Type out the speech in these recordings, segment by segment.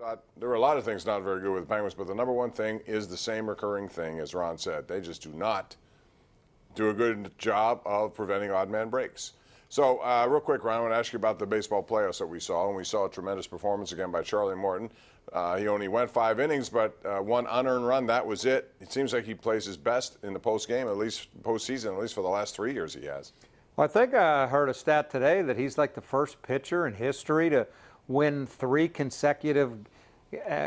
thought there were a lot of things not very good with the Penguins, but the number one thing is the same recurring thing, as Ron said. They just do not do a good job of preventing odd man breaks. So real quick, Ron, I want to ask you about the baseball playoffs that we saw, and we saw a tremendous performance again by Charlie Morton. He only went 5 innings, but one unearned run, that was it. It seems like he plays his best in the postgame, at least postseason, at least for the last 3 years he has. Well, I think I heard a stat today that he's like the first pitcher in history to win 3 consecutive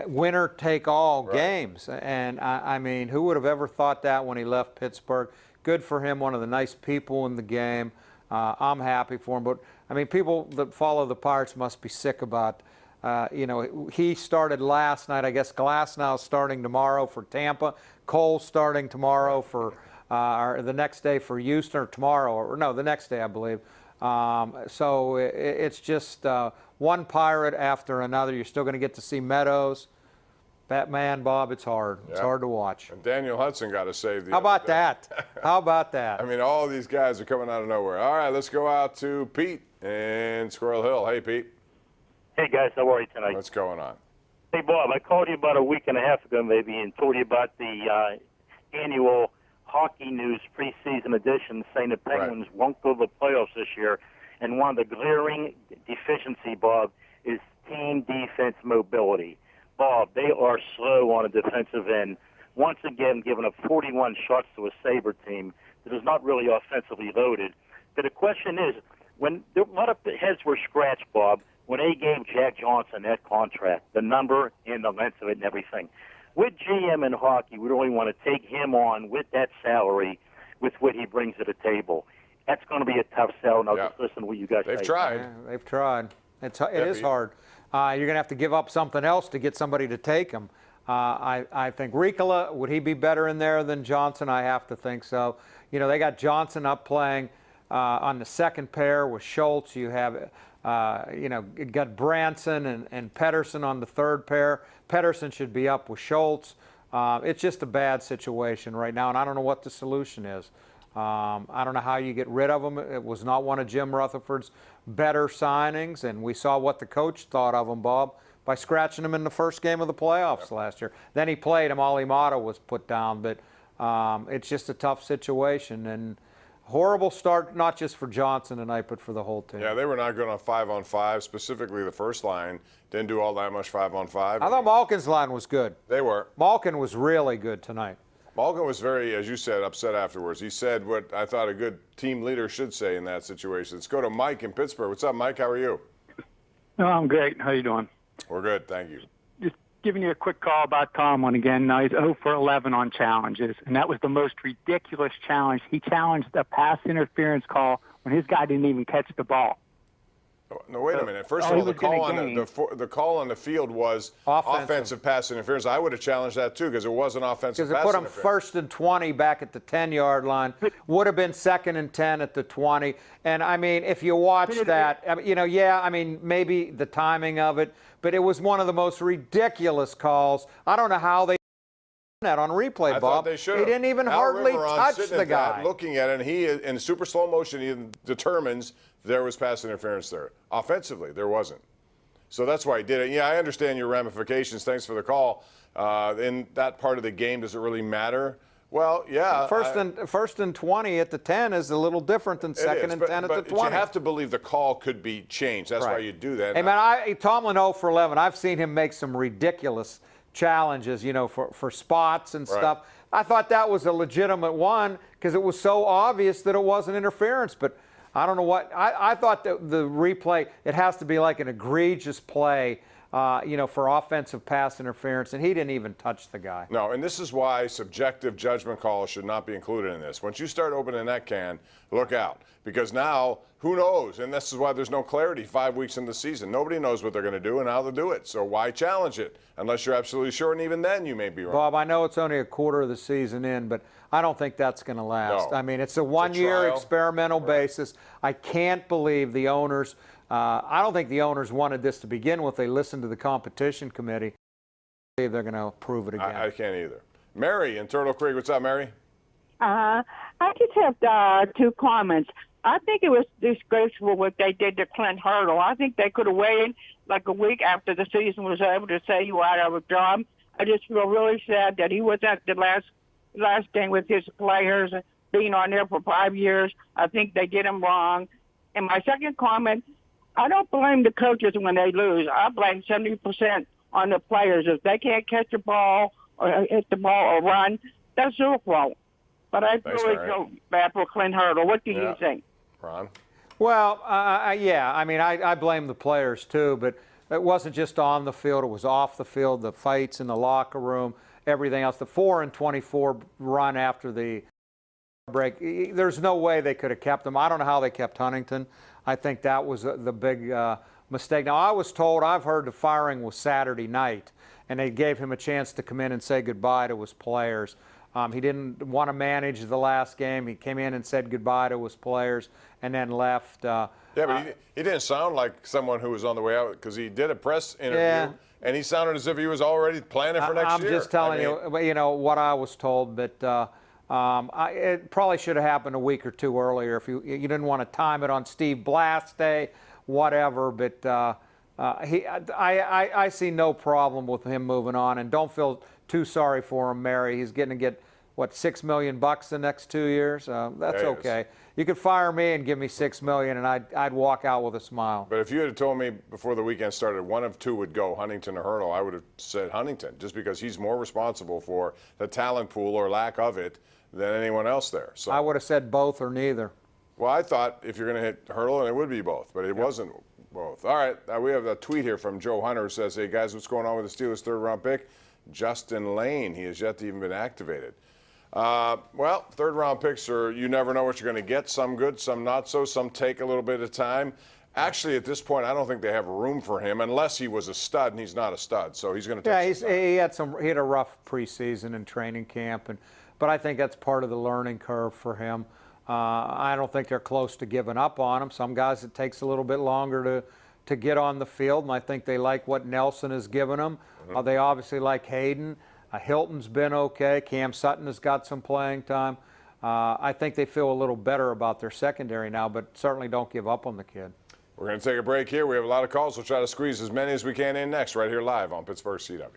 winner-take-all games. And, I mean, who would have ever thought that when he left Pittsburgh? Good for him, one of the nice people in the game. I'm happy for him. But, I mean, people that follow the Pirates must be sick about, you know, he started last night. I guess Glasnow's starting tomorrow for Tampa. Cole's starting tomorrow for or the next day for Houston, or tomorrow, or no, the next day, I believe. So it's just one Pirate after another. You're still going to get to see Meadows. Batman, Bob, it's hard. It's hard to watch. And Daniel Hudson got to save the How about that? How about that? I mean, all these guys are coming out of nowhere. All right, let's go out to Pete in Squirrel Hill. Hey, Pete. Hey, guys. How are you tonight? What's going on? Hey, Bob, I called you about a week and a half ago maybe and told you about the annual Hockey News preseason edition saying the Penguins won't go to the playoffs this year. And one of the glaring deficiency, Bob, is team defense mobility. Bob, they are slow on a defensive end. Once again, giving up 41 shots to a Sabre team that is not really offensively loaded. But the question is, when a lot of heads were scratched, Bob, when they gave Jack Johnson that contract, the number and the length of it and everything. With GM in hockey, we really want to take him on with that salary, with what he brings to the table. That's going to be a tough sell. Now, just listen to what you guys say. They've tried. Yeah, they've tried. It is hard. You're going to have to give up something else to get somebody to take him. I think Ricola, would he be better in there than Johnson? I have to think so. You know, they got Johnson up playing on the second pair with Schultz. You have, you know, you got Branson and Pettersson on the third pair. Pettersson should be up with Schultz. It's just a bad situation right now, and I don't know what the solution is. I don't know how you get rid of him. It was not one of Jim Rutherford's better signings, and we saw what the coach thought of him, Bob, by scratching him in the first game of the playoffs last year. Then he played him. Alimato was put down, but it's just a tough situation. And horrible start, not just for Johnson tonight, but for the whole team. Yeah, they were not good on 5-on-5, specifically the first line. Didn't do all that much 5-on-5. I thought Malkin's line was good. They were. Malkin was really good tonight. Malkin was very, as you said, upset afterwards. He said what I thought a good team leader should say in that situation. Let's go to Mike in Pittsburgh. What's up, Mike? How are you? Oh, I'm great. How you doing? We're good, thank you. Just giving you a quick call about Tomlin again. Now he's 0 for 11 on challenges, and that was the most ridiculous challenge. He challenged a pass interference call when his guy didn't even catch the ball. No, wait a minute. First of all, the call on the field was offensive pass interference. I would have challenged that too because it was an offensive pass interference. Because it put him 1st and 20 back at the 10-yard line. Would have been 2nd and 10 at the 20. And, I mean, if you watch that, you know, I mean, maybe the timing of it, but it was one of the most ridiculous calls. I don't know how they that on replay, Bob. I thought they should have. He didn't even hardly touch the guy. Looking at it, and he, in super slow motion, he determines there was pass interference there. Offensively, there wasn't. So that's why he did it. Yeah, I understand your ramifications. Thanks for the call. In that part of the game, does it really matter? Well, yeah. First and 20 at the 10 is a little different than 2nd and 10 at the 20. But you have to believe the call could be changed. That's why you do that. Hey, man, Tomlin 0 for 11. I've seen him make some ridiculous challenges, you know, for spots and stuff. I thought that was a legitimate one because it was so obvious that it wasn't interference. But I don't know what I thought that the replay, it has to be like an egregious play, you know, for offensive pass interference, and he didn't even touch the guy. No, and this is why subjective judgment calls should not be included in this. Once you start opening that can, look out, because now who knows? And this is why there's no clarity 5 weeks in the season. Nobody knows what they're going to do and how they'll do it. So why challenge it unless you're absolutely sure? And even then, you may be wrong. Bob, I know it's only a quarter of the season in, but I don't think that's going to last. No. I mean, it's a one-year experimental basis. I can't believe the owners. I don't think the owners wanted this to begin with. They listened to the competition committee. I believe they're going to approve it again. I can't either. Mary in Turtle Creek. What's up, Mary? I just have 2 comments. I think it was disgraceful what they did to Clint Hurdle. I think they could have waited like a week after the season was over to say you out of a job. I just feel really sad that he was at the last game with his players, being on there for 5 years. I think they did him wrong. And my second comment, I don't blame the coaches when they lose. I blame 70% on the players. If they can't catch the ball or hit the ball or run, that's their fault. But I really feel bad for Clint Hurdle. What do you think? Ron? Well, yeah, I mean, I blame the players too, but it wasn't just on the field, it was off the field, the fights in the locker room, everything else. The 4-24 run after the break, there's no way they could have kept him. I don't know how they kept Huntington. I think that was the big mistake. Now, I was told, I've heard the firing was Saturday night, and they gave him a chance to come in and say goodbye to his players. He didn't want to manage the last game. He came in and said goodbye to his players and then left. Yeah, but he didn't sound like someone who was on the way out, because he did a press interview, and he sounded as if he was already planning for next year. I'm just telling you know, what I was told, but it probably should have happened a week or two earlier if you didn't want to time it on Steve Blass Day, whatever. But I see no problem with him moving on, and don't feel too sorry for him, Mary. He's going to get, what, $6 million the next 2 years? That's okay. You could fire me and give me $6 million, and I'd walk out with a smile. But if you had told me before the weekend started one of two would go, Huntington or Hurdle, I would have said Huntington, just because he's more responsible for the talent pool or lack of it than anyone else there. So I would have said both or neither. Well, I thought if you're going to hit Hurdle, and it would be both, but it wasn't both. All right, we have a tweet here from Joe Hunter who says, hey, guys, what's going on with the Steelers' third-round pick? Justin Lane. He has yet to even been activated. Well, third-round picks are, you never know what you're going to get. Some good, some not so. Some take a little bit of time. Actually, at this point, I don't think they have room for him unless he was a stud, and he's not a stud. So he's going to take some time. He had a rough preseason and training camp, but I think that's part of the learning curve for him. I don't think they're close to giving up on him. Some guys, it takes a little bit longer to get on the field, and I think they like what Nelson has given them. They obviously like Hayden. Hilton's been okay. Cam Sutton has got some playing time. I think they feel a little better about their secondary now, but certainly don't give up on the kid. We're going to take a break here. We have a lot of calls. We'll try to squeeze as many as we can in next, right here live on Pittsburgh CW.